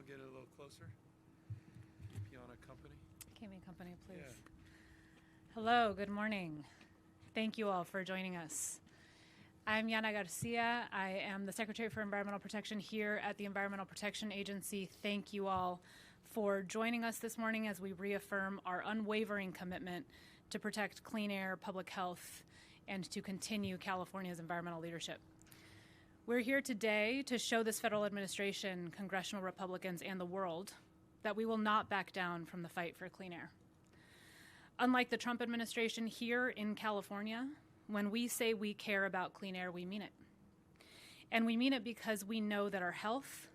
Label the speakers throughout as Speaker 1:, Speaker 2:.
Speaker 1: I'll get it a little closer. Keep you on a company.
Speaker 2: Keep me company, please. Yeah. Hello, good morning. Thank you all for joining us. I'm Yana Garcia. I am the Secretary for Environmental Protection here at the Environmental Protection Agency. Thank you all for joining us this morning as we reaffirm our unwavering commitment to protect clean air, public health, and to continue California's environmental leadership. We're here today to show this federal administration, congressional Republicans, and the world that we will not back down from the fight for clean air. Unlike the Trump administration here in California, when we say we care about clean air, we mean it. And we mean it because we know that our health,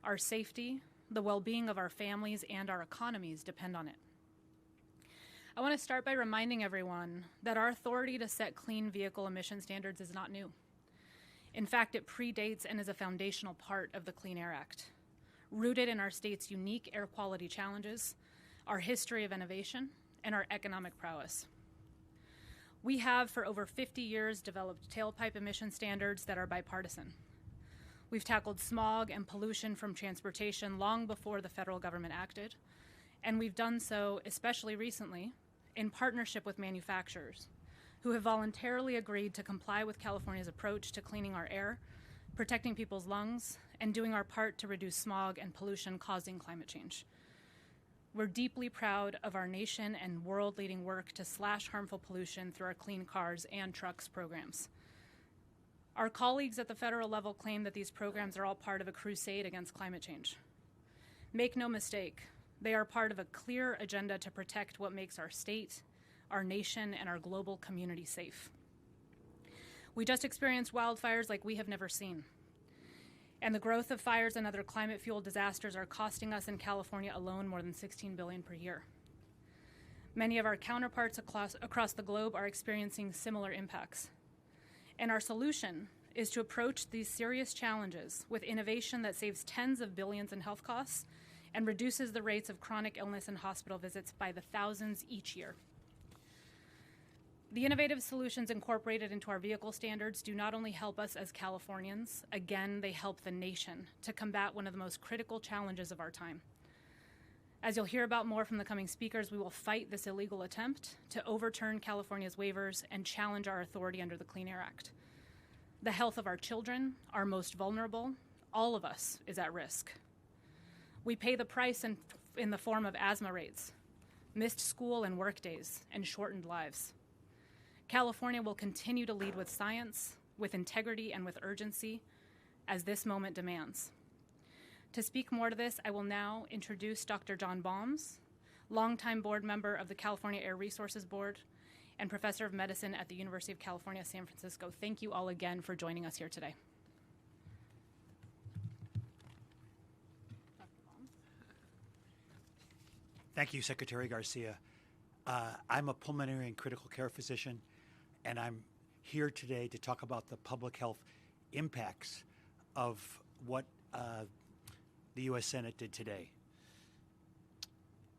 Speaker 2: our safety, the well-being of our families, and our economies depend on it. I want to start by reminding everyone that our authority to set clean vehicle emission standards is not new. In fact, it predates and is a foundational part of the Clean Air Act, rooted in our state's unique air quality challenges, our history of innovation, and our economic prowess. We have, for over 50 years, developed tailpipe emission standards that are bipartisan. We've tackled smog and pollution from transportation long before the federal government acted, and we've done so, especially recently, in partnership with manufacturers who have voluntarily agreed to comply with California's approach to cleaning our air, protecting people's lungs, and doing our part to reduce smog and pollution causing climate change. We're deeply proud of our nation and world-leading work to slash harmful pollution through our Clean Cars and Trucks programs. Our colleagues at the federal level claim that these programs are all part of a crusade against climate change. Make no mistake, they are part of a clear agenda to protect what makes our state, our nation, and our global community safe. We just experienced wildfires like we have never seen. And the growth of fires and other climate-fueled disasters are costing us in California alone more than $16 billion per year. Many of our counterparts across the globe are experiencing similar impacts. And our solution is to approach these serious challenges with innovation that saves tens of billions in health costs and reduces the rates of chronic illness and hospital visits by the thousands each year. The innovative solutions incorporated into our vehicle standards do not only help us as Californians, again, they help the nation to combat one of the most critical challenges of our time. As you'll hear about more from the coming speakers, we will fight this illegal attempt to overturn California's waivers and challenge our authority under the Clean Air Act. The health of our children, our most vulnerable, all of us is at risk. We pay the price in the form of asthma rates, missed school and work days, and shortened lives. California will continue to lead with science, with integrity, and with urgency as this moment demands. To speak more to this, I will now introduce Dr. John Balmes, longtime board member of the California Air Resources Board and professor of medicine at the University of California, San Francisco. Thank you all again for joining us here today.
Speaker 3: Thank you, Secretary Garcia. I'm a pulmonary and critical care physician, and I'm here today to talk about the public health impacts of what the U.S. Senate did today.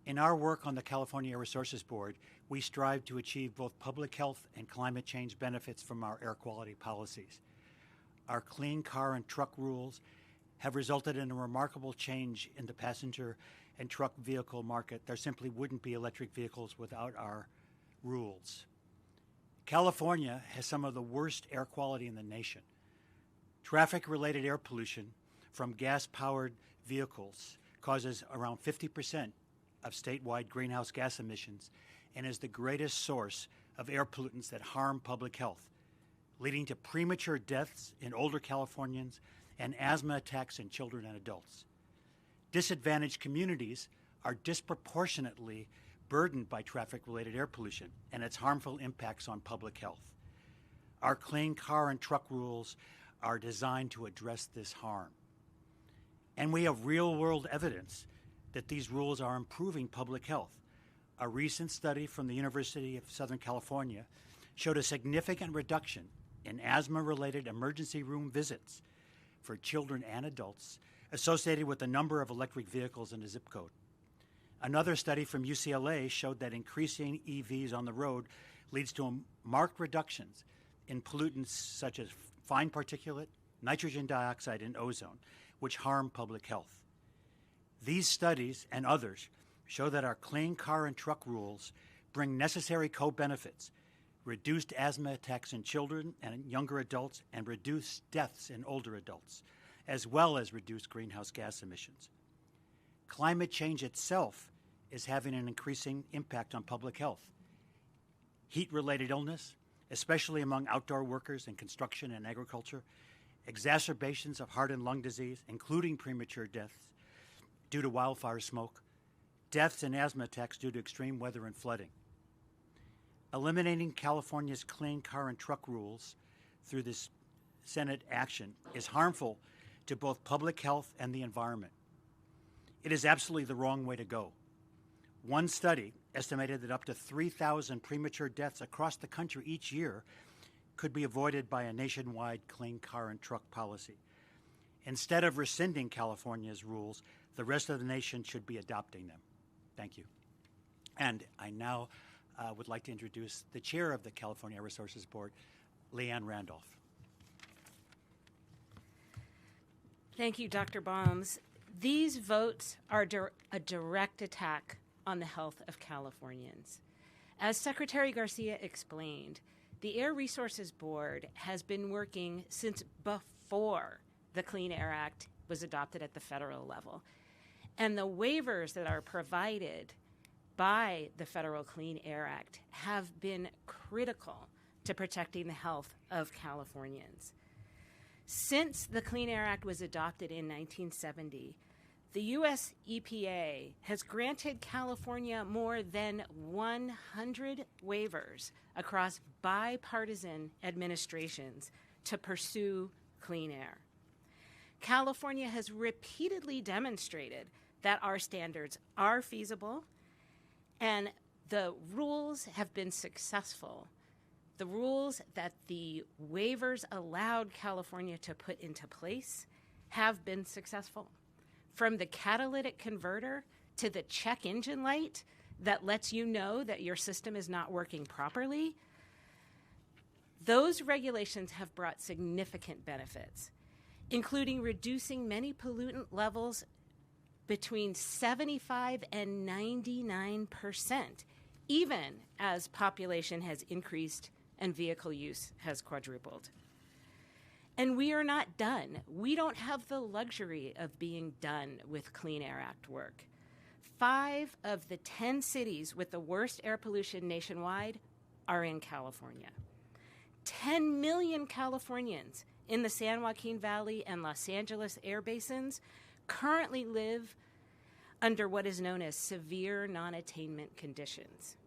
Speaker 3: In our work on the California Air Resources Board, we strive to achieve both public health and climate change benefits from our air quality policies. Our clean car and truck rules have resulted in a remarkable change in the passenger and truck vehicle market. There simply wouldn't be electric vehicles without our rules. California has some of the worst air quality in the nation. Traffic-related air pollution from gas-powered vehicles causes around 50% of statewide greenhouse gas emissions and is the greatest source of air pollutants that harm public health, leading to premature deaths in older Californians and asthma attacks in children and adults. Disadvantaged communities are disproportionately burdened by traffic-related air pollution and its harmful impacts on public health. Our clean car and truck rules are designed to address this harm. And we have real-world evidence that these rules are improving public health. A recent study from the University of Southern California showed a significant reduction in asthma-related emergency room visits for children and adults associated with the number of electric vehicles in a zip code. Another study from UCLA showed that increasing EVs on the road leads to marked reductions in pollutants such as fine particulate, nitrogen dioxide, and ozone, which harm public health. These studies and others show that our clean car and truck rules bring necessary co-benefits: reduced asthma attacks in children and younger adults, and reduced deaths in older adults, as well as reduced greenhouse gas emissions. Climate change itself is having an increasing impact on public health. Heat-related illness, especially among outdoor workers in construction and agriculture, exacerbations of heart and lung disease, including premature deaths due to wildfire smoke, deaths and asthma attacks due to extreme weather and flooding. Eliminating California's clean car and truck rules through this Senate action is harmful to both public health and the environment. It is absolutely the wrong way to go. One study estimated that up to 3,000 premature deaths across the country each year could be avoided by a nationwide clean car and truck policy. Instead of rescinding California's rules, the rest of the nation should be adopting them. Thank you. And I now would like to introduce the chair of the California Air Resources Board, Leanne Randolph.
Speaker 4: Thank you, Dr. Baums. These votes are a direct attack on the health of Californians. As Secretary Garcia explained, the Air Resources Board has been working since before the Clean Air Act was adopted at the federal level. And the waivers that are provided by the Federal Clean Air Act have been critical to protecting the health of Californians. Since the Clean Air Act was adopted in 1970, the U.S. EPA has granted California more than 100 waivers across bipartisan administrations to pursue clean air. California has repeatedly demonstrated that our standards are feasible and the rules have been successful. The rules that the waivers allowed California to put into place have been successful. From the catalytic converter to the check engine light that lets you know that your system is not working properly, those regulations have brought significant benefits, including reducing many pollutant levels between 75 and 99%, even as population has increased and vehicle use has quadrupled. And we are not done. We don't have the luxury of being done with Clean Air Act work. 5 of the 10 cities with the worst air pollution nationwide are in California. 10 million Californians in the San Joaquin Valley and Los Angeles air basins currently live under what is known as severe non-attainment conditions.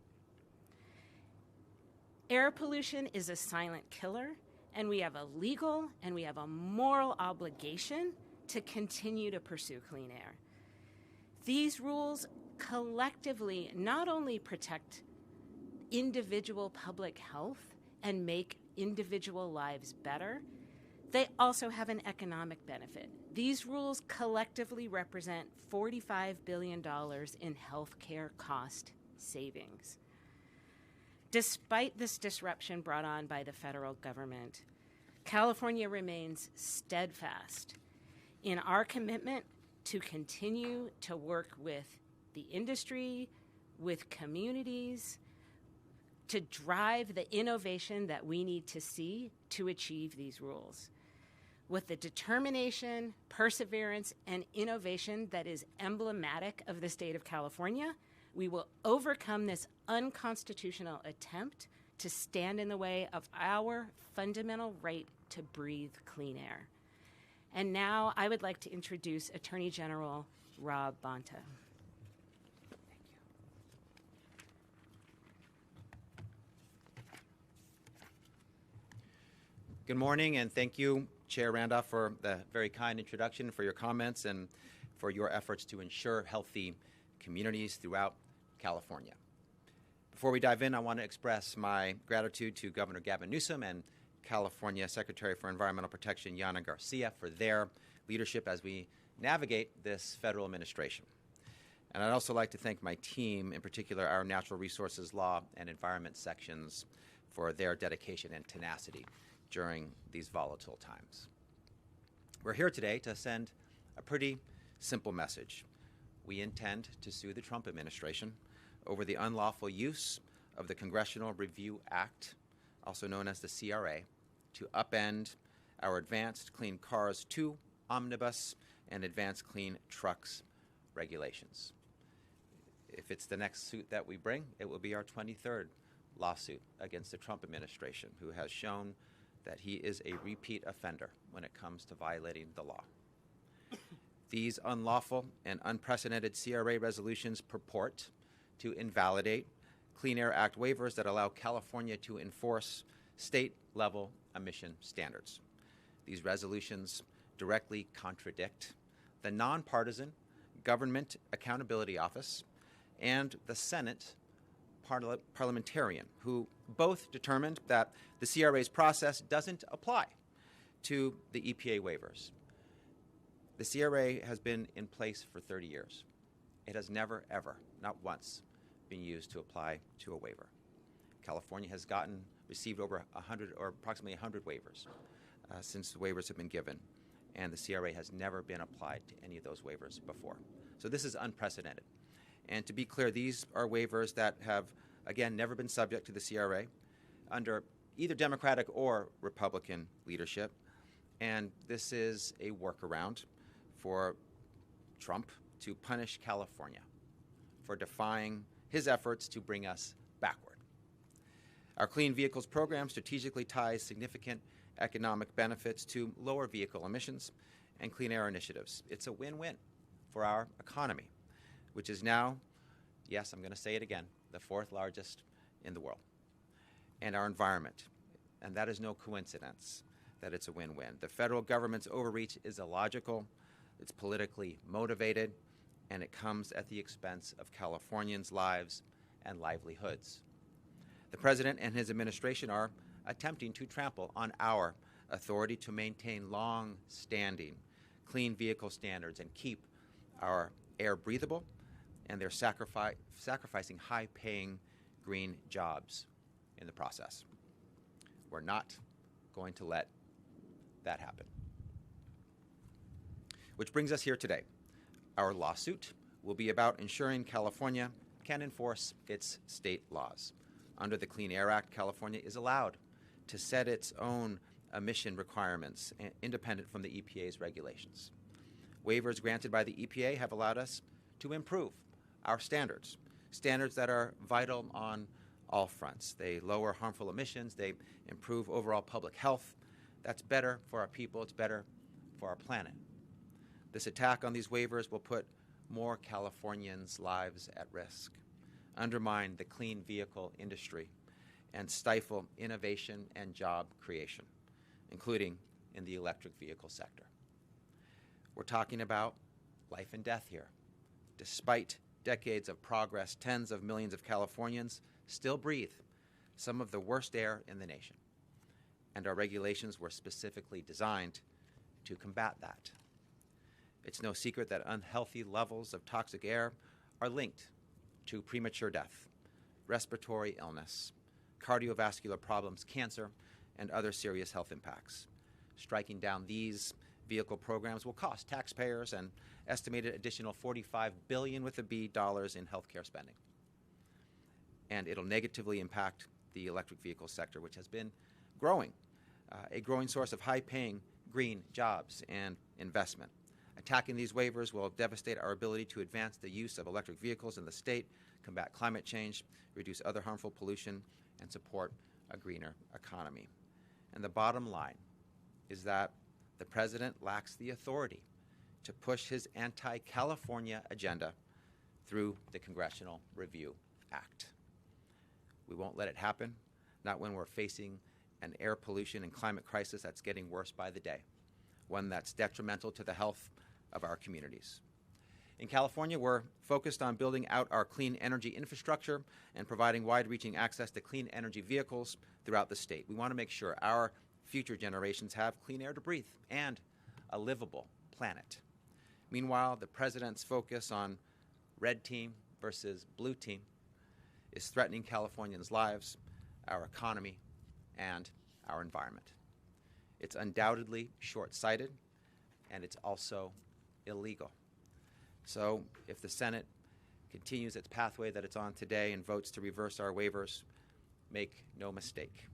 Speaker 4: Air pollution is a silent killer, and we have a legal and we have a moral obligation to continue to pursue clean air. These rules collectively not only protect individual public health and make individual lives better, they also have an economic benefit. These rules collectively represent $45 billion in healthcare cost savings. Despite this disruption brought on by the federal government, California remains steadfast in our commitment to continue to work with the industry, with communities, to drive the innovation that we need to see to achieve these rules. With the determination, perseverance, and innovation that is emblematic of the state of California, we will overcome this unconstitutional attempt to stand in the way of our fundamental right to breathe clean air. And now I would like to introduce Attorney General Rob Bonta. Thank you.
Speaker 5: Good morning, and thank you, Chair Randolph, for the very kind introduction, for your comments, and for your efforts to ensure healthy communities throughout California. Before we dive in, I want to express my gratitude to Governor Gavin Newsom and California Secretary for Environmental Protection, Yana Garcia, for their leadership as we navigate this federal administration. And I'd also like to thank my team, in particular our Natural Resources Law and Environment sections, for their dedication and tenacity during these volatile times. We're here today to send a pretty simple message. we intend to sue the Trump administration over the unlawful use of the Congressional Review Act, also known as the CRA, to upend our Advanced Clean Cars 2 Omnibus and Advanced Clean Trucks regulations. If it's the next suit that we bring, it will be our 23rd lawsuit against the Trump administration, who has shown that he is a repeat offender when it comes to violating the law. These unlawful and unprecedented CRA resolutions purport to invalidate Clean Air Act waivers that allow California to enforce state-level emission standards. These resolutions directly contradict the nonpartisan Government Accountability Office and the Senate parliamentarian, who both determined that the CRA's process doesn't apply to the EPA waivers. The CRA has been in place for 30 years. It has never, ever, not once, been used to apply to a waiver. California has received over 100 or approximately 100 waivers since the waivers have been given, and the CRA has never been applied to any of those waivers before. So this is unprecedented. And to be clear, these are waivers that have, again, never been subject to the CRA under either Democratic or Republican leadership. And this is a workaround for Trump to punish California for defying his efforts to bring us backward. Our Clean Vehicles program strategically ties significant economic benefits to lower vehicle emissions and clean air initiatives. It's a win-win for our economy, which is now, yes, I'm going to say it again, the fourth largest in the world, and our environment. And that is no coincidence that it's a win-win. The federal government's overreach is illogical, it's politically motivated, and it comes at the expense of Californians' lives and livelihoods. The president and his administration are attempting to trample on our authority to maintain long-standing clean vehicle standards and keep our air breathable, and they're sacrificing high-paying green jobs in the process. We're not going to let that happen. Which brings us here today. Our lawsuit will be about ensuring California can enforce its state laws. Under the Clean Air Act, California is allowed to set its own emission requirements independent from the EPA's regulations. Waivers granted by the EPA have allowed us to improve our standards that are vital on all fronts. They lower harmful emissions, they improve overall public health. That's better for our people, it's better for our planet. This attack on these waivers will put more Californians' lives at risk, undermine the clean vehicle industry, and stifle innovation and job creation, including in the electric vehicle sector. We're talking about life and death here. Despite decades of progress, tens of millions of Californians still breathe some of the worst air in the nation. And our regulations were specifically designed to combat that. It's no secret that unhealthy levels of toxic air are linked to premature death, respiratory illness, cardiovascular problems, cancer, and other serious health impacts. Striking down these vehicle programs will cost taxpayers an estimated additional $45 billion with a B dollars in healthcare spending. And it'll negatively impact the electric vehicle sector, which has been growing, a growing source of high-paying green jobs and investment. Attacking these waivers will devastate our ability to advance the use of electric vehicles in the state, combat climate change, reduce other harmful pollution, and support a greener economy. And the bottom line is that the president lacks the authority to push his anti-California agenda through the Congressional Review Act. We won't let it happen, not when we're facing an air pollution and climate crisis that's getting worse by the day, one that's detrimental to the health of our communities. In California, we're focused on building out our clean energy infrastructure and providing wide-reaching access to clean energy vehicles throughout the state. We want to make sure our future generations have clean air to breathe and a livable planet. Meanwhile, the president's focus on red team versus blue team is threatening Californians' lives, our economy, and our environment. It's undoubtedly short-sighted, and it's also illegal. So if the Senate continues its pathway that it's on today and votes to reverse our waivers, make no mistake,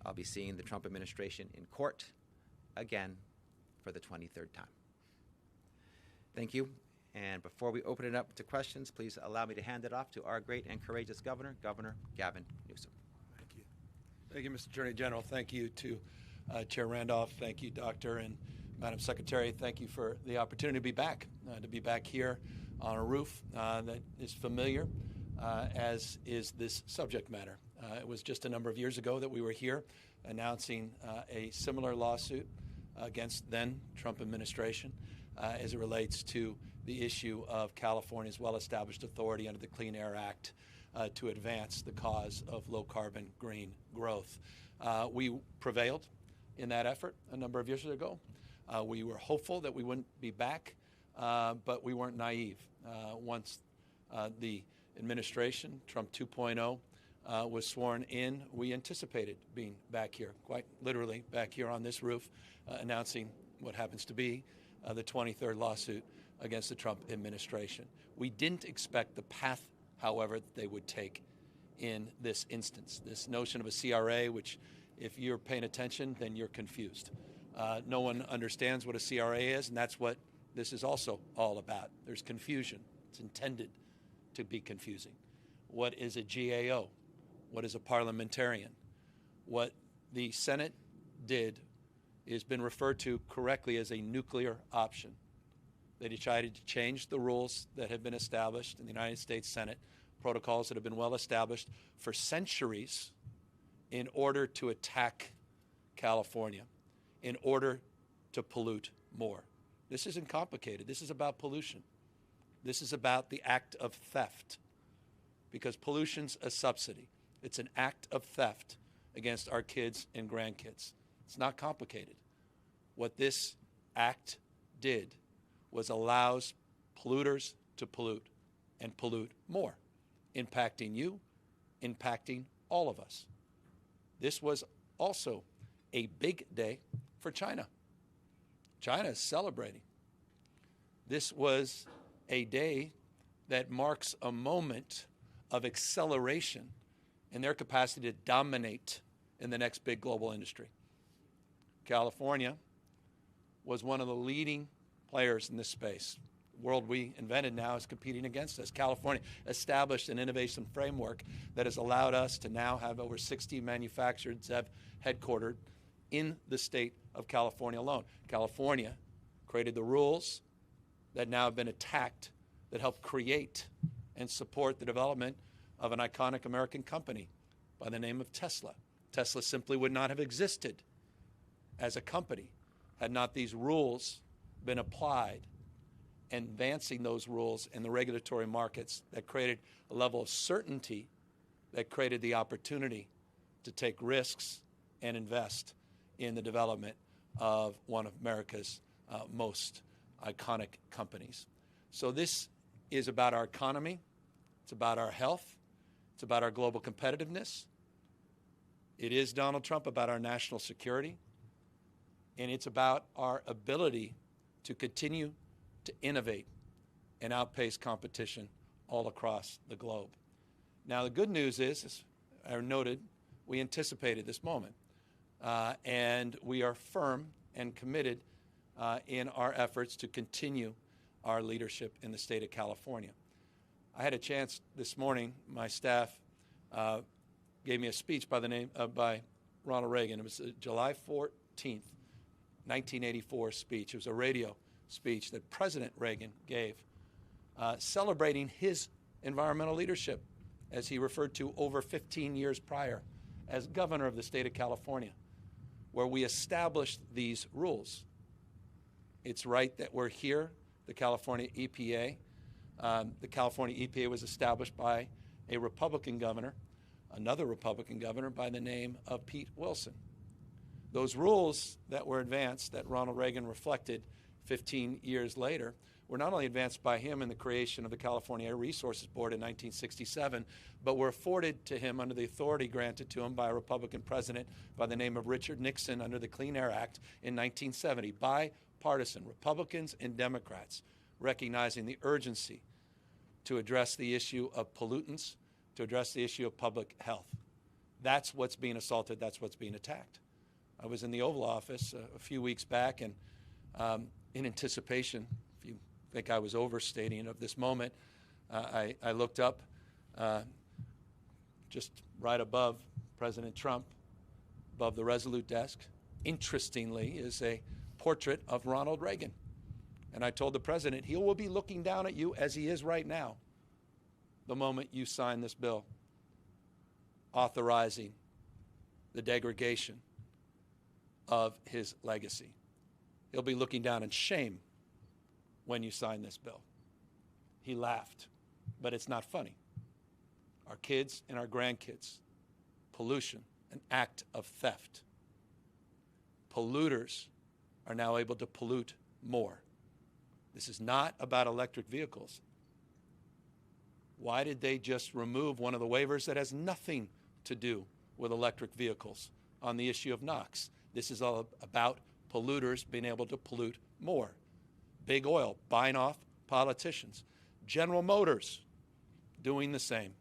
Speaker 5: I'll be seeing the Trump administration in court again for the 23rd time. Thank you. And before we open it up to questions, please allow me to hand it off to our great and courageous governor, Governor Gavin Newsom.
Speaker 1: Thank you. Thank you, Mr. Attorney General. Thank you to Chair Randolph. Thank you, Doctor and Madam Secretary. Thank you for the opportunity to be back here on a roof that is familiar, as is this subject matter. It was just a number of years ago that we were here announcing a similar lawsuit against then Trump administration as it relates to the issue of California's well-established authority under the Clean Air Act to advance the cause of low-carbon green growth. We prevailed in that effort a number of years ago. We were hopeful that we wouldn't be back, but we weren't naive. Once the administration, Trump 2.0, was sworn in, we anticipated being back here, quite literally back here on this roof, announcing what happens to be the 23rd lawsuit against the Trump administration. We didn't expect the path, however, that they would take in this instance. This notion of a CRA, which if you're paying attention, then you're confused. No one understands what a CRA is, and that's what this is also all about. There's confusion. It's intended to be confusing. What is a GAO? What is a parliamentarian? What the Senate did has been referred to correctly as a nuclear option. They decided to change the rules that have been established in the United States Senate, protocols that have been well established for centuries, in order to attack California, in order to pollute more. This isn't complicated. This is about pollution. This is about the act of theft, because pollution's a subsidy. It's an act of theft against our kids and grandkids. It's not complicated. What this act did was allows polluters to pollute and pollute more, impacting you, impacting all of us. This was also a big day for China. China is celebrating. This was a day that marks a moment of acceleration in their capacity to dominate in the next big global industry. California was one of the leading players in this space. The world we invented now is competing against us. California established an innovation framework that has allowed us to now have over 60 manufacturers that have headquartered in the state of California alone. California created the rules that now have been attacked, that help create and support the development of an iconic American company by the name of Tesla. Tesla simply would not have existed as a company had not these rules been applied, and advancing those rules in the regulatory markets that created a level of certainty that created the opportunity to take risks and invest in the development of one of America's most iconic companies. So this is about our economy. It's about our health. It's about our global competitiveness. It is, Donald Trump, about our national security. And it's about our ability to continue to innovate and outpace competition all across the globe. Now, the good news is, as I noted, we anticipated this moment. And we are firm and committed in our efforts to continue our leadership in the state of California. I had a chance this morning, my staff gave me a speech by Ronald Reagan. It was July 14th, 1984 speech. It was a radio speech that President Reagan gave, celebrating his environmental leadership, as he referred to over 15 years prior as governor of the state of California, where we established these rules. It's right that we're here, the California EPA. The California EPA was established by a Republican governor, another Republican governor by the name of Pete Wilson. Those rules that were advanced, that Ronald Reagan reflected 15 years later, were not only advanced by him in the creation of the California Air Resources Board in 1967, but were afforded to him under the authority granted to him by a Republican president by the name of Richard Nixon under the Clean Air Act in 1970. Bipartisan, Republicans and Democrats recognizing the urgency to address the issue of pollutants, to address the issue of public health. That's what's being assaulted. That's what's being attacked. I was in the Oval Office a few weeks back, and in anticipation, if you think I was overstating of this moment, I looked up just right above President Trump, above the Resolute desk, interestingly, is a portrait of Ronald Reagan. And I told the president, he will be looking down at you as he is right now the moment you sign this bill authorizing the degradation of his legacy. He'll be looking down in shame when you sign this bill. He laughed, but it's not funny. Our kids and our grandkids, pollution, an act of theft. Polluters are now able to pollute more. This is not about electric vehicles. Why did they just remove one of the waivers that has nothing to do with electric vehicles on the issue of NOx? This is all about polluters being able to pollute more. Big oil buying off politicians. General Motors doing the same.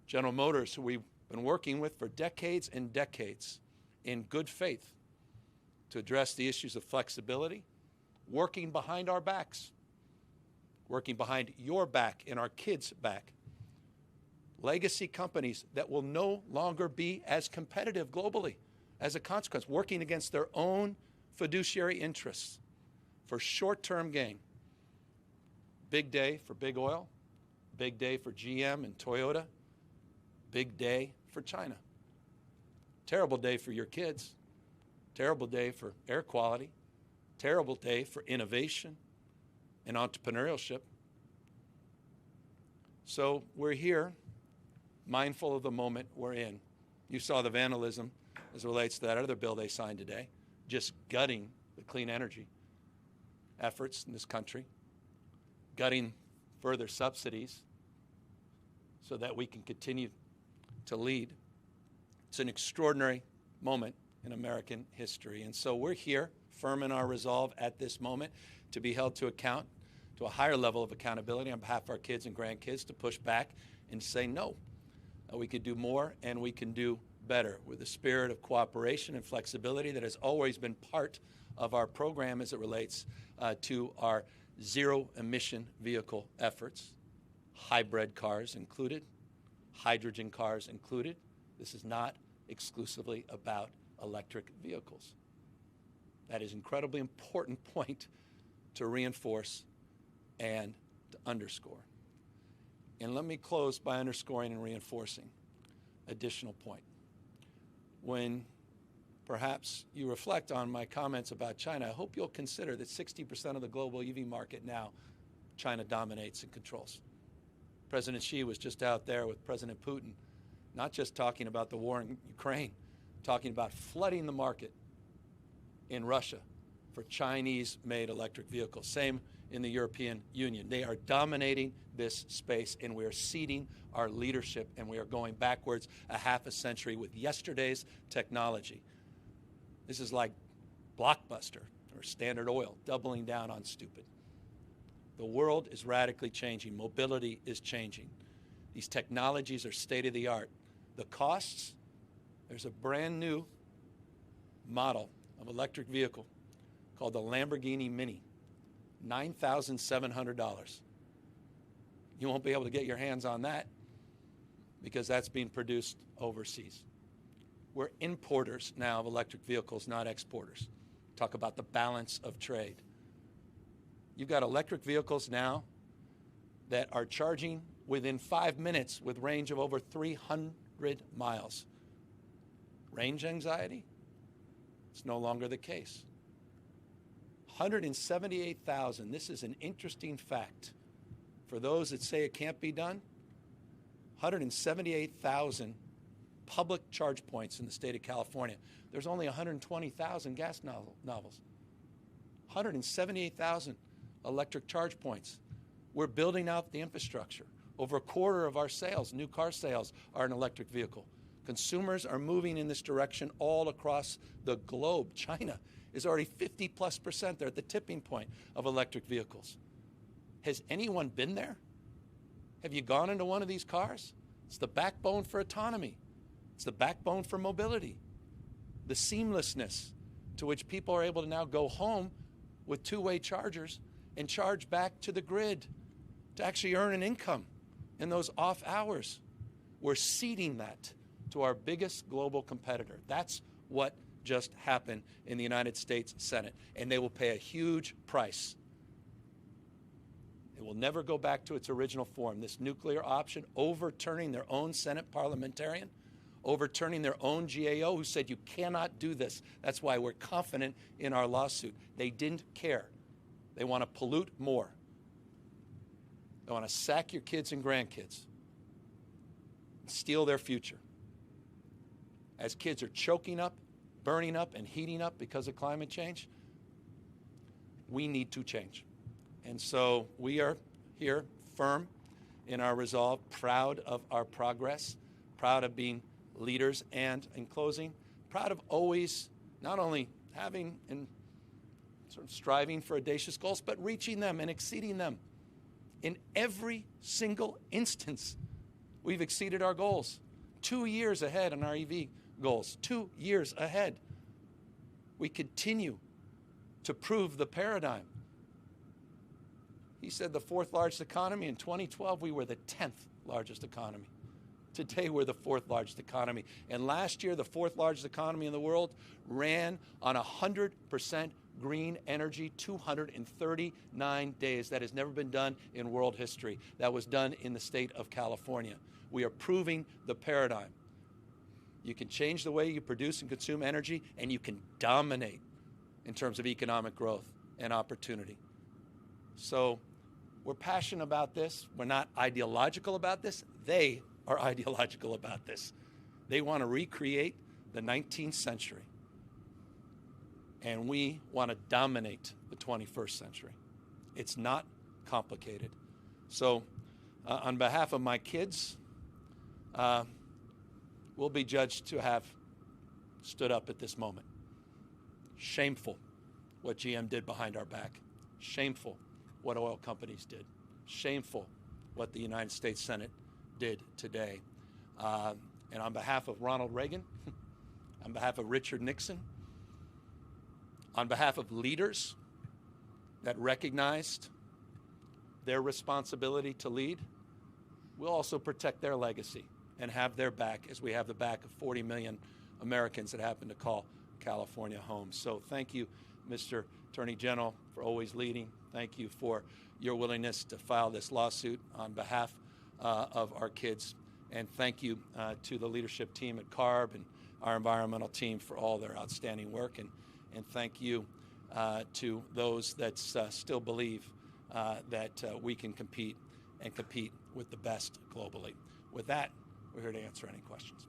Speaker 1: General Motors, who we've been working with for decades and decades in good faith to address the issues of flexibility, working behind our backs, working behind your back and our kids' back. Legacy companies that will no longer be as competitive globally as a consequence, working against their own fiduciary interests for short-term gain. Big day for big oil, big day for GM and Toyota, big day for China. Terrible day for your kids, terrible day for air quality, terrible day for innovation and entrepreneurship. So we're here, mindful of the moment we're in. You saw the vandalism as it relates to that other bill they signed today, just gutting the clean energy efforts in this country, gutting further subsidies so that we can continue to lead. It's an extraordinary moment in American history. And so we're here, firm in our resolve at this moment to be held to account, to a higher level of accountability on behalf of our kids and grandkids, to push back and say no. We could do more and we can do better with the spirit of cooperation and flexibility that has always been part of our program as it relates to our zero-emission vehicle efforts, hybrid cars included, hydrogen cars included. This is not exclusively about electric vehicles. That is an incredibly important point to reinforce and to underscore. And let me close by underscoring and reinforcing additional point. When perhaps you reflect on my comments about China, I hope you'll consider that 60% of the global EV market now, China dominates and controls. President Xi was just out there with President Putin, not just talking about the war in Ukraine, talking about flooding the market in Russia for Chinese-made electric vehicles. Same in the European Union. They are dominating this space, and we are ceding our leadership, and we are going backwards a half a century with yesterday's technology. This is like Blockbuster or Standard Oil doubling down on stupid. The world is radically changing. Mobility is changing. These technologies are state-of-the-art. The costs, there's a brand new model of electric vehicle called the Lamborghini Mini, $9,700. You won't be able to get your hands on that because that's being produced overseas. We're importers now of electric vehicles, not exporters. Talk about the balance of trade. You've got electric vehicles now that are charging within 5 minutes with range of over 300 miles. Range anxiety? It's no longer the case. 178,000. This is an interesting fact. For those that say it can't be done, 178,000 public charge points in the state of California. There's only 120,000 gas nozzles. 178,000 electric charge points. We're building out the infrastructure. Over a quarter of our sales, new car sales, are an electric vehicle. Consumers are moving in this direction all across the globe. China is already 50+%. They're at the tipping point of electric vehicles. Has anyone been there? Have you gone into one of these cars? It's the backbone for autonomy. It's the backbone for mobility. The seamlessness to which people are able to now go home with two-way chargers and charge back to the grid to actually earn an income in those off hours. We're ceding that to our biggest global competitor. That's what just happened in the United States Senate, and they will pay a huge price. It will never go back to its original form. This nuclear option, overturning their own Senate parliamentarian, overturning their own GAO who said you cannot do this. That's why we're confident in our lawsuit. They didn't care. They want to pollute more. They want to sack your kids and grandkids, steal their future. As kids are choking up, burning up, and heating up because of climate change, we need to change. And so we are here firm in our resolve, proud of our progress, proud of being leaders, and in closing, proud of always not only having and sort of striving for audacious goals, but reaching them and exceeding them. In every single instance, we've exceeded our goals. 2 years ahead on our EV goals, 2 years ahead. We continue to prove the paradigm. He said the fourth largest economy. In 2012, we were the 10th largest economy. Today, we're the fourth largest economy. And last year, the fourth largest economy in the world ran on 100% green energy, 239 days. That has never been done in world history. That was done in the state of California. We are proving the paradigm. You can change the way you produce and consume energy, and you can dominate in terms of economic growth and opportunity. So we're passionate about this. We're not ideological about this. They are ideological about this. They want to recreate the 19th century. And we want to dominate the 21st century. It's not complicated. So on behalf of my kids, we'll be judged to have stood up at this moment. Shameful what GM did behind our back. Shameful what oil companies did. Shameful what the United States Senate did today. And on behalf of Ronald Reagan, on behalf of Richard Nixon, on behalf of leaders that recognized their responsibility to lead, we'll also protect their legacy and have their back as we have the back of 40 million Americans that happen to call California home. So thank you, Mr. Attorney General, for always leading. Thank you for your willingness to file this lawsuit on behalf of our kids. And thank you to the leadership team at CARB and our environmental team for all their outstanding work. And thank you to those that still believe that we can compete and compete with the best globally. With that, we're here to answer any questions.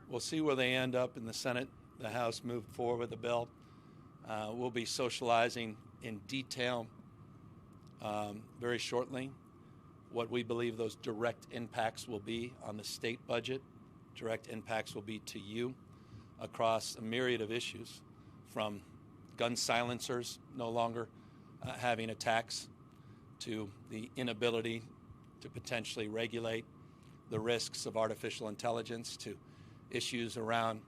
Speaker 1: We'll see where they end up in the Senate. The House moved forward with the bill. We'll be socializing in detail very shortly what we believe those direct impacts will be on the state budget. Direct impacts will be to you across a myriad of issues, from gun silencers no longer having a tax, to the inability to potentially regulate the risks of artificial intelligence, to issues around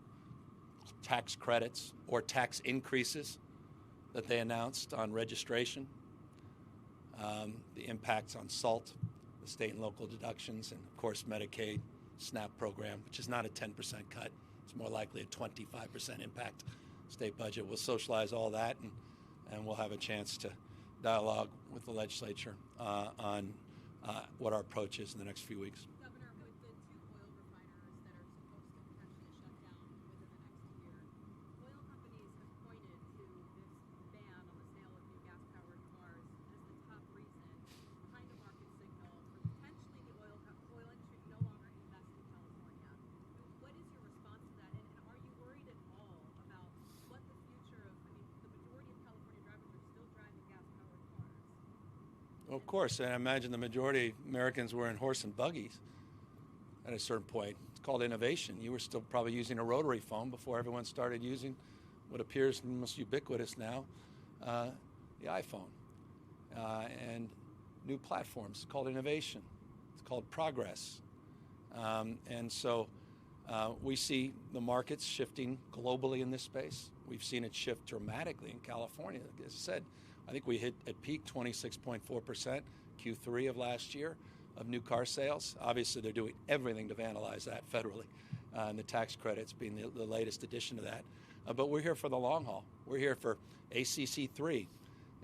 Speaker 1: tax credits or tax increases that they announced on registration, the impacts on SALT, the state and local deductions, and of course Medicaid, SNAP program, which is not a 10% cut. It's more likely a 25% impact state budget. We'll socialize all that, and we'll have a chance to dialogue with the legislature on what our approach is in the next few weeks.
Speaker 6: Governor, with the 2 oil refiners that are supposed to potentially shut down within the next year, oil companies have pointed to this ban on the sale of new gas-powered cars as the top reason behind the market signal for potentially the oil industry no longer invest in California. What is your response to that, and are you worried at all about what the future of, the majority of California drivers are still driving gas-powered cars?
Speaker 1: Well, of course, and I imagine the majority of Americans were in horse and buggies at a certain point. It's called innovation. You were still probably using a rotary phone before everyone started using what appears most ubiquitous now, the iPhone. And new platforms called innovation. It's called progress. And so we see the markets shifting globally in this space. We've seen it shift dramatically in California. As I said, I think we hit at peak 26.4% Q3 of last year of new car sales. Obviously, they're doing everything to vandalize that federally, and the tax credits being the latest addition to that. But we're here for the long haul. We're here for ACC3,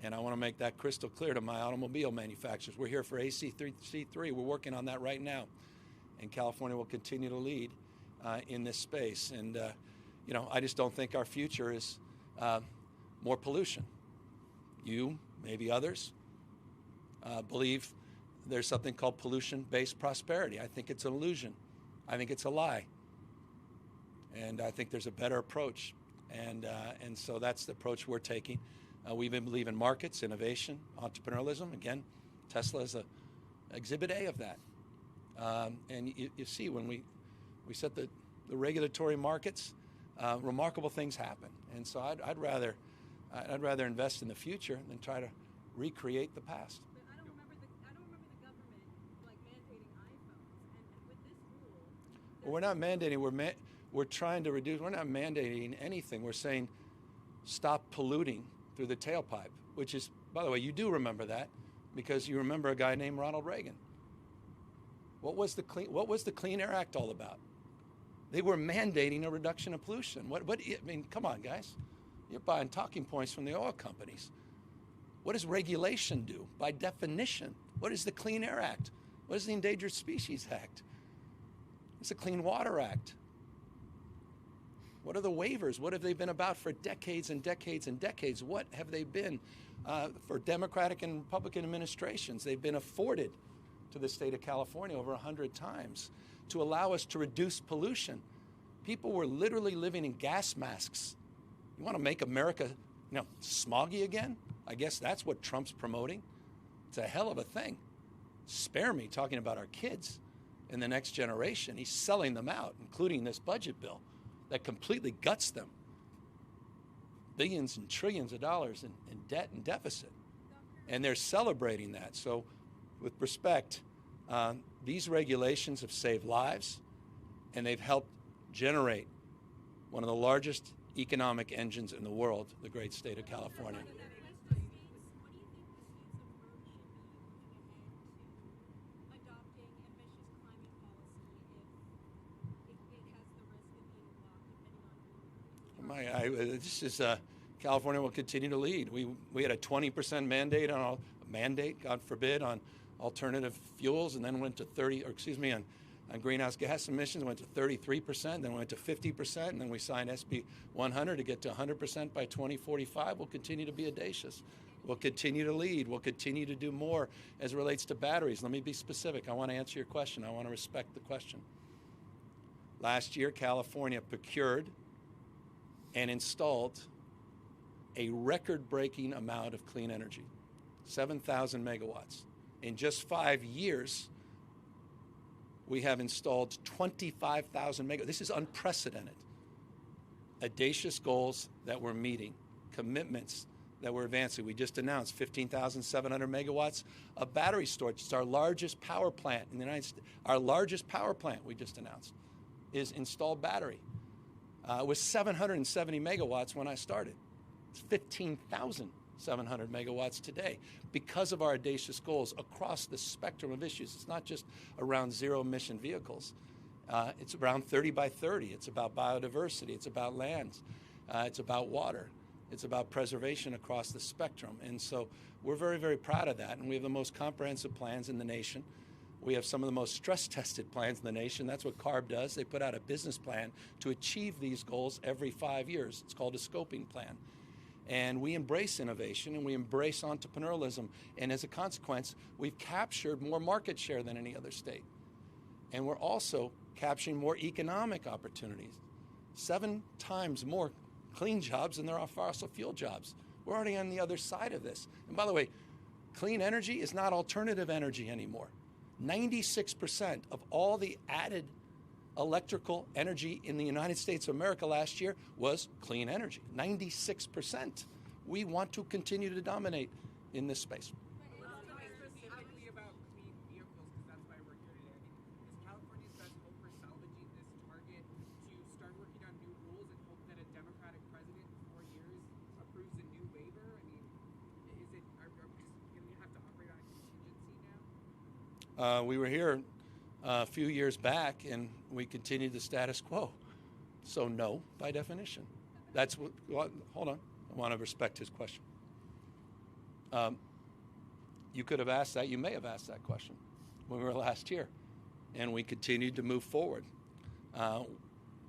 Speaker 1: and I want to make that crystal clear to my automobile manufacturers. We're here for ACC3. We're working on that right now, and California will continue to lead in this space. And I just don't think our future is more pollution. You, maybe others, believe there's something called pollution-based prosperity. I think it's an illusion. I think it's a lie. And I think there's a better approach. And so that's the approach we're taking. We believe in markets, innovation, entrepreneurialism. Again, Tesla is an exhibit A of that. And you see when we set the regulatory markets, remarkable things happen. And so I'd rather invest in the future than try to recreate the past.
Speaker 6: But I don't remember the government like mandating iPhones, and with this rule.
Speaker 1: Well, we're not mandating. We're trying to reduce. We're not mandating anything. We're saying stop polluting through the tailpipe, which is, by the way, you do remember that because you remember a guy named Ronald Reagan. What was the Clean Air Act all about? They were mandating a reduction of pollution. I mean, come on, guys. You're buying talking points from the oil companies. What does regulation do? By definition, what is the Clean Air Act? What is the Endangered Species Act? It's the Clean Water Act. What are the waivers? What have they been about for decades and decades and decades? What have they been for Democratic and Republican administrations? They've been afforded to the state of California over 100 times to allow us to reduce pollution. People were literally living in gas masks. You want to make America, smoggy again? I guess that's what Trump's promoting. It's a hell of a thing. Spare me talking about our kids and the next generation. He's selling them out, including this budget bill that completely guts them. Billions and trillions of dollars in debt and deficit. And they're celebrating that. So with respect, these regulations have saved lives, and they've helped generate one of the largest economic engines in the world, the great state of California. California will continue to lead. We had a 20% mandate God forbid, on alternative fuels, and then went to on greenhouse gas emissions, went to 33%, then went to 50%, and then we signed SB 100 to get to 100% by 2045. We'll continue to be audacious. We'll continue to lead. We'll continue to do more as it relates to batteries. Let me be specific. I want to answer your question. I want to respect the question. Last year, California procured and installed a record-breaking amount of clean energy, 7,000 megawatts. In just 5 years, we have installed 25,000 megawatts. This is unprecedented. Audacious goals that we're meeting, commitments that we're advancing. We just announced 15,700 megawatts of battery storage. It's our largest power plant in the United States. Our largest power plant, we just announced, is installed battery. It was 770 megawatts when I started. It's 15,700 megawatts today because of our audacious goals across the spectrum of issues. It's not just around zero-emission vehicles. It's around 30 by 30. It's about biodiversity. It's about lands. It's about water. It's about preservation across the spectrum. And so we're very, very proud of that. And we have the most comprehensive plans in the nation. We have some of the most stress-tested plans in the nation. That's what CARB does. They put out a business plan to achieve these goals every 5 years. It's called a scoping plan. And we embrace innovation and we embrace entrepreneurialism. And as a consequence, we've captured more market share than any other state. And we're also capturing more economic opportunities. 7 times more clean jobs than there are fossil fuel jobs. We're already on the other side of this. And by the way, clean energy is not alternative energy anymore. 96% of all the added electrical energy in the United States of America last year was clean energy. 96%. We want to continue to dominate in this space.
Speaker 7: Specifically about clean vehicles, because that's why we're here today. Is California's best hope for salvaging this target to start working on new rules and hope that a Democratic president in 4 years approves a new waiver? I mean, are we just going to have to operate on a contingency now?
Speaker 1: We were here a few years back, and we continued the status quo. So no, by definition. That's what hold on. I want to respect his question. You could have asked that. You may have asked that question when we were last here. And we continued to move forward.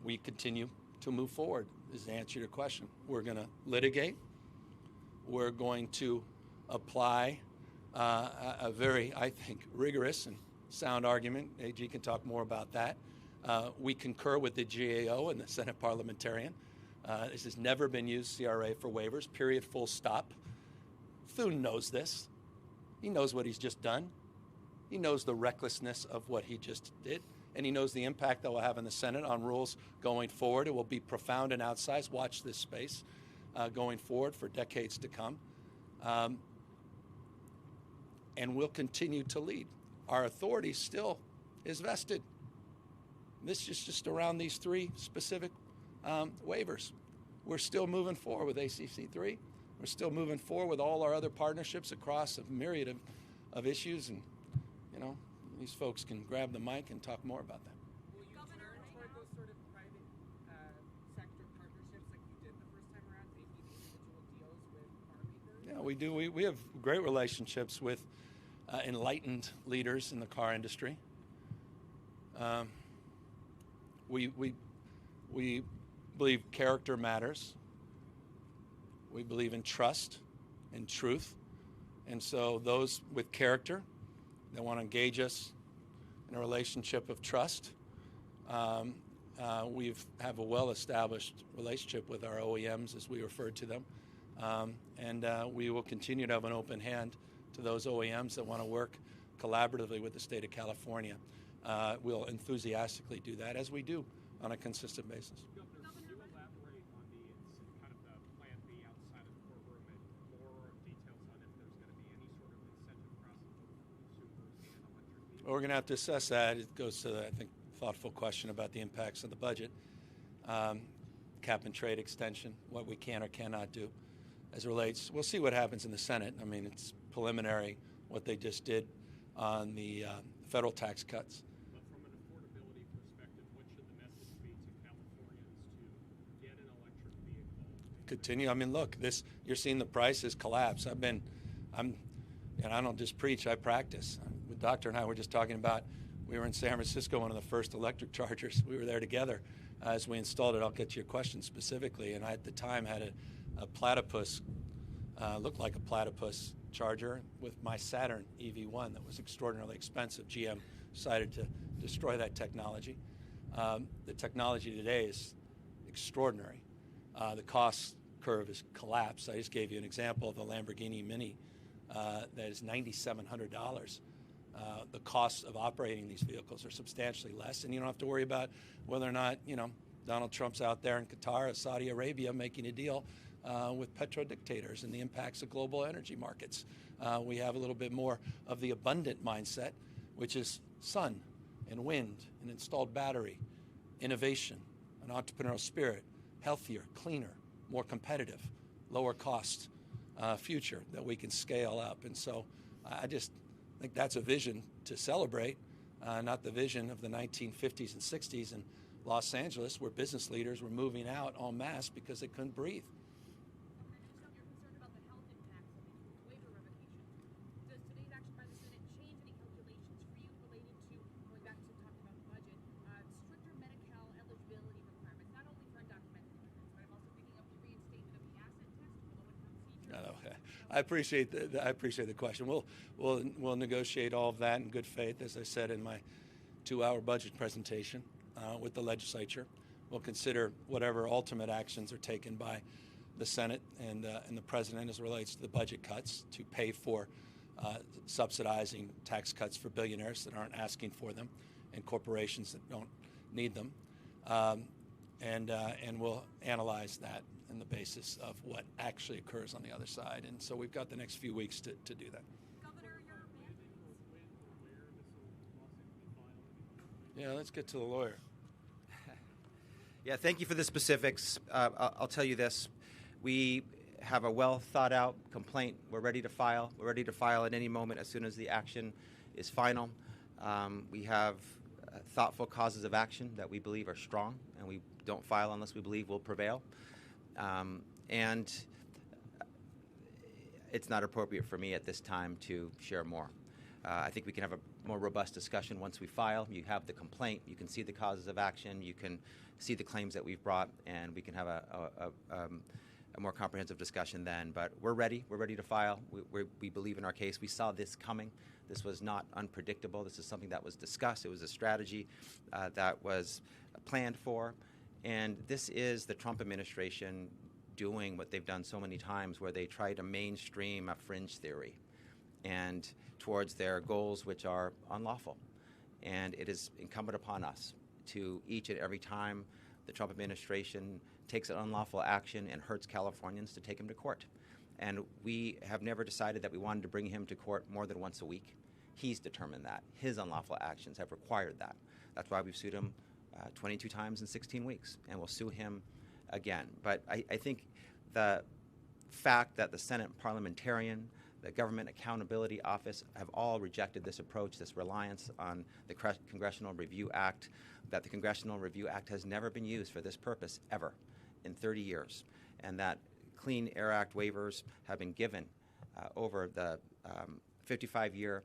Speaker 1: We continue to move forward is the answer to your question. We're going to litigate. We're going to apply a very, I think, rigorous and sound argument. AG can talk more about that. We concur with the GAO and the Senate parliamentarian. This has never been used, CRA, for waivers, period, full stop. Thune knows this. He knows what he's just done. He knows the recklessness of what he just did, and he knows the impact that will have in the Senate on rules going forward. It will be profound and outsized. Watch this space going forward for decades to come. And we'll continue to lead. Our authority still is vested. This is just around these three specific waivers. We're still moving forward with ACC3. We're still moving forward with all our other partnerships across a myriad of issues. And, you know, these folks can grab the mic and talk more about that.
Speaker 7: Will you turn toward those sort of private sector partnerships like you did the first time around, making individual deals with car makers?
Speaker 1: Yeah, we do. We have great relationships with enlightened leaders in the car industry. We believe character matters. We believe in trust and truth. And so those with character that want to engage us in a relationship of trust, we have a well-established relationship with our OEMs, as we refer to them. And we will continue to have an open hand to those OEMs that want to work collaboratively with the state of California. We'll enthusiastically do that, as we do on a consistent basis.
Speaker 8: Governor, can you elaborate on the kind of the plan B outside of the courtroom and more details on if there's going to be any sort of incentive process for consumers and electric vehicles?
Speaker 1: Well, we're going to have to assess that. It goes to the, I think, thoughtful question about the impacts of the budget. Cap and trade extension, what we can or cannot do as it relates. We'll see what happens in the Senate. I mean, it's preliminary what they just did on the federal tax cuts.
Speaker 8: But from an affordability perspective, what should the message be to Californians to get an electric vehicle?
Speaker 1: Continue. I mean, look, you're seeing the prices collapse. And I don't just preach, I practice. The doctor and I were just talking about, we were in San Francisco, one of the first electric chargers. We were there together as we installed it. I'll get to your question specifically. And I, at the time, had a platypus, looked like a platypus charger with my Saturn EV1 that was extraordinarily expensive. GM decided to destroy that technology. The technology today is extraordinary. The cost curve has collapsed. I just gave you an example of the Lamborghini Mini that is $9,700. The costs of operating these vehicles are substantially less, and you don't have to worry about whether or not, Donald Trump's out there in Qatar or Saudi Arabia making a deal with petrodictators and the impacts of global energy markets. We have a little bit more of the abundant mindset, which is sun and wind, an installed battery, innovation, an entrepreneurial spirit, healthier, cleaner, more competitive, lower cost future that we can scale up. And so I just think that's a vision to celebrate, not the vision of the 1950s and 60s in Los Angeles, where business leaders were moving out en masse because they couldn't breathe.
Speaker 6: You're concerned about the health impacts of these waiver revocations. Does today's action by the Senate change any calculations for you related to, going back to talking about the budget, stricter Medi-Cal eligibility requirements, not only for undocumented immigrants, but I'm also thinking of the reinstatement of the asset test for low-income seniors.
Speaker 1: Okay. I appreciate the question. We'll negotiate all of that in good faith, as I said in my 2-hour budget presentation with the legislature. We'll consider whatever ultimate actions are taken by the Senate and the President as it relates to the budget cuts to pay for subsidizing tax cuts for billionaires that aren't asking for them and corporations that don't need them. And we'll analyze that on the basis of what actually occurs on the other side. And so we've got the next few weeks to do that.
Speaker 6: Governor, your
Speaker 1: Yeah, let's get to the lawyer.
Speaker 5: Yeah, thank you for the specifics. I'll tell you this. We have a well thought out complaint. We're ready to file. We're ready to file at any moment as soon as the action is final. We have thoughtful causes of action that we believe are strong, and we don't file unless we believe will prevail. And it's not appropriate for me at this time to share more. I think we can have a more robust discussion once we file. You have the complaint. You can see the causes of action. You can see the claims that we've brought, and we can have a more comprehensive discussion then. But we're ready. We're ready to file. We believe in our case. We saw this coming. This was not unpredictable. This is something that was discussed. It was a strategy that was planned for. And this is the Trump administration doing what they've done so many times, where they try to mainstream a fringe theory and towards their goals, which are unlawful. And it is incumbent upon us to, each and every time the Trump administration takes an unlawful action and hurts Californians, to take him to court. And we have never decided that we wanted to bring him to court more than once a week. He's determined that. His unlawful actions have required that. That's why we've sued him 22 times in 16 weeks, and we'll sue him again. But I think the fact that the Senate parliamentarian, the Government Accountability Office have all rejected this approach, this reliance on the Congressional Review Act, that the Congressional Review Act has never been used for this purpose ever in 30 years, and that Clean Air Act waivers have been given over the 55-year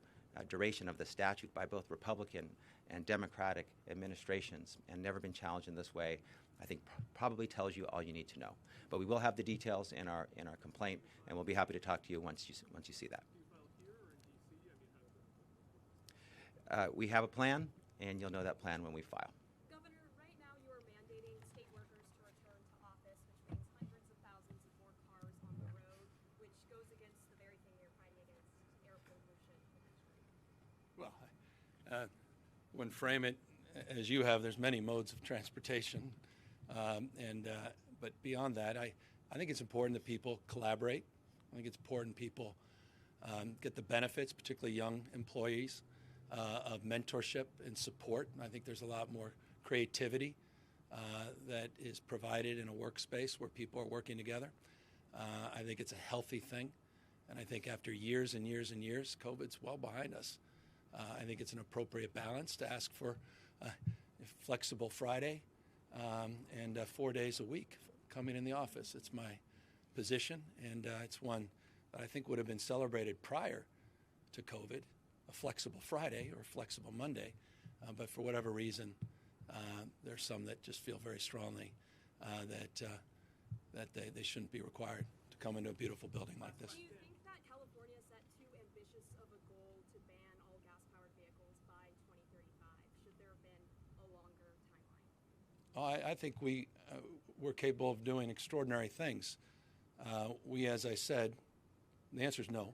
Speaker 5: duration of the statute by both Republican and Democratic administrations, and never been challenged in this way, I think probably tells you all you need to know. But we will have the details in our complaint, and we'll be happy to talk to you once you see that. We have a plan, and you'll know that plan when we file.
Speaker 6: Governor, right now you are mandating state workers to return to office, which means hundreds of thousands of more cars on the road, which goes against the very thing you're fighting against, air pollution potentially.
Speaker 1: Well, when frame it as you have, there's many modes of transportation. But beyond that, I think it's important that people collaborate. I think it's important people get the benefits, particularly young employees, of mentorship and support. And I think there's a lot more creativity that is provided in a workspace where people are working together. I think it's a healthy thing. And I think after years and years and years, COVID's well behind us. I think it's an appropriate balance to ask for a flexible Friday and 4 days a week coming in the office. It's my position, and it's one that I think would have been celebrated prior to COVID, a flexible Friday or a flexible Monday. But for whatever reason, there's some that just feel very strongly that they shouldn't be required to come into a beautiful building like this.
Speaker 6: Do you think that California set too ambitious of a goal to ban all gas-powered vehicles by 2035? Should there have been a longer timeline?
Speaker 1: I think we're capable of doing extraordinary things. We, as I said, the answer is no.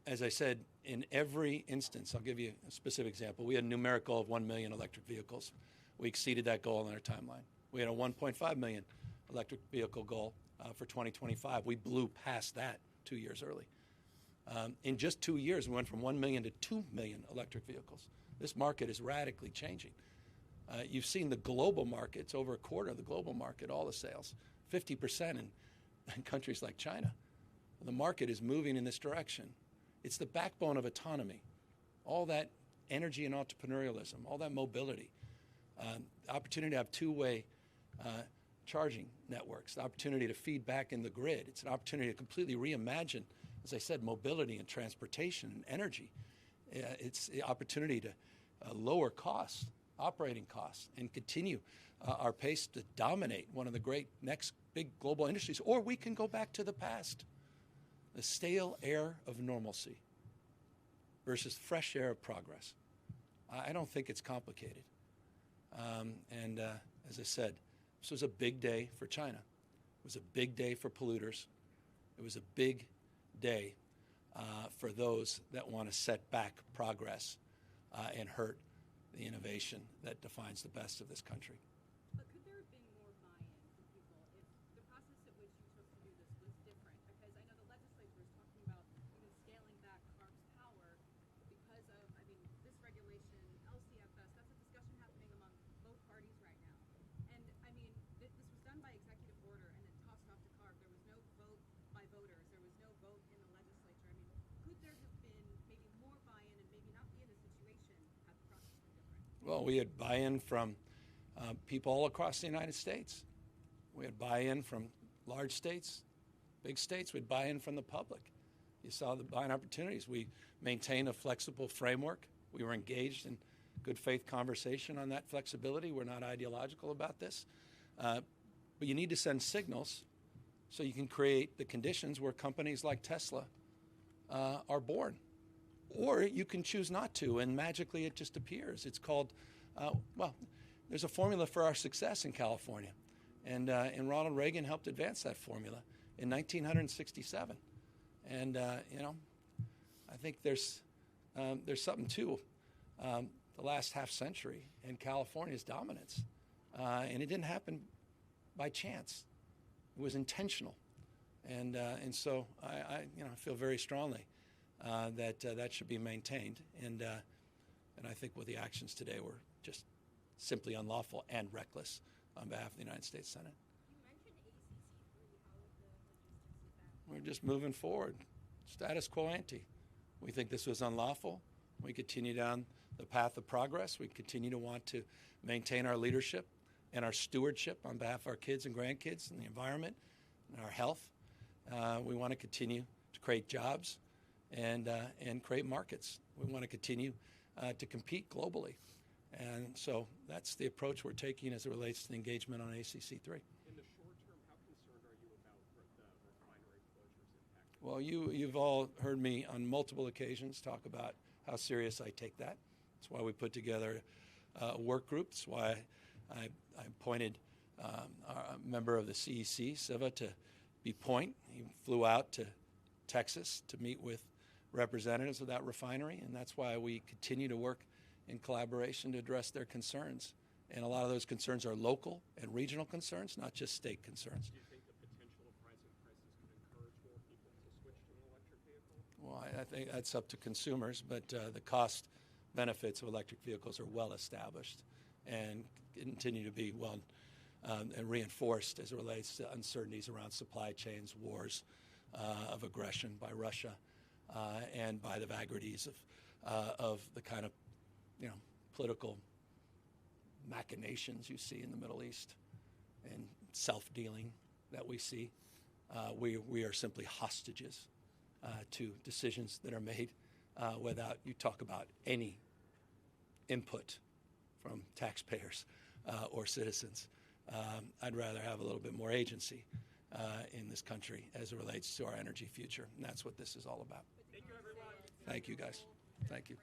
Speaker 1: As I said, in every instance, I'll give you a specific example. We had a numeric goal of 1 million electric vehicles. We exceeded that goal in our timeline. We had a 1.5 million electric vehicle goal for 2025. We blew past that 2 years early. In just 2 years, we went from 1 million to 2 million electric vehicles. This market is radically changing. You've seen the global market. It's over a quarter of the global market, all the sales, 50% in countries like China. The market is moving in this direction. It's the backbone of autonomy, all that energy and entrepreneurialism, all that mobility, the opportunity to have two-way charging networks, the opportunity to feed back in the grid. It's an opportunity to completely reimagine, as I said, mobility and transportation and energy. It's the opportunity to lower costs, operating costs, and continue our pace to dominate one of the great next big global industries. Or we can go back to the past, the stale air of normalcy versus fresh air of progress. I don't think it's complicated. As I said, this was a big day for China. It was a big day for polluters. It was a big day for those that want to set back progress and hurt the innovation that defines the best of this country.
Speaker 6: But could there have been more buy-in from people if the process at which you took to do this was different? Because I know the legislature is talking about even scaling back CARB's power because of, I mean, this regulation, LCFS, that's a discussion happening among both parties right now. And I mean, this was done by executive order and then tossed off to CARB. There was no vote by voters. There was no vote in the legislature. I mean, could there have been maybe more buy-in and maybe not be in a situation had the process been different?
Speaker 1: Well, we had buy-in from people all across the United States. We had buy-in from large states, big states. We had buy-in from the public. You saw the buying opportunities. We maintained a flexible framework. We were engaged in good faith conversation on that flexibility. We're not ideological about this. But you need to send signals so you can create the conditions where companies like Tesla are born. Or you can choose not to, and magically it just appears. It's called, well, there's a formula for our success in California. And Ronald Reagan helped advance that formula in 1967. And, you know, I think there's something to the last half century and California's dominance. And it didn't happen by chance. It was intentional. And so I feel very strongly that that should be maintained. And I think with the actions today were just simply unlawful and reckless on behalf of the United States Senate.
Speaker 6: You mentioned ACC3. How would the logistics of that?
Speaker 1: We're just moving forward. Status quo ante. We think this was unlawful. We continue down the path of progress. We continue to want to maintain our leadership and our stewardship on behalf of our kids and grandkids and the environment and our health. We want to continue to create jobs and create markets. We want to continue to compete globally. And so that's the approach we're taking as it relates to the engagement on ACC3.
Speaker 8: In the short term, how concerned are you about the refinery closures impacting?
Speaker 1: Well, you've all heard me on multiple occasions talk about how serious I take that. That's why we put together a work group. That's why I appointed a member of the CEC, Siva, to be point. He flew out to Texas to meet with representatives of that refinery, and that's why we continue to work in collaboration to address their concerns. And a lot of those concerns are local and regional concerns, not just state concerns.
Speaker 8: Do you think the potential of rising prices could encourage more people to switch to an electric vehicle?
Speaker 1: Well, I think that's up to consumers, but the cost benefits of electric vehicles are well established and continue to be well and reinforced as it relates to uncertainties around supply chains, wars of aggression by Russia, and by the vagaries of the kind of political machinations you see in the Middle East and self-dealing that we see. We are simply hostages to decisions that are made without you talk about any input from taxpayers or citizens. I'd rather have a little bit more agency in this country as it relates to our energy future, and that's what this is all about.
Speaker 8: Thank you, everyone.
Speaker 1: Thank you, guys. Thank you.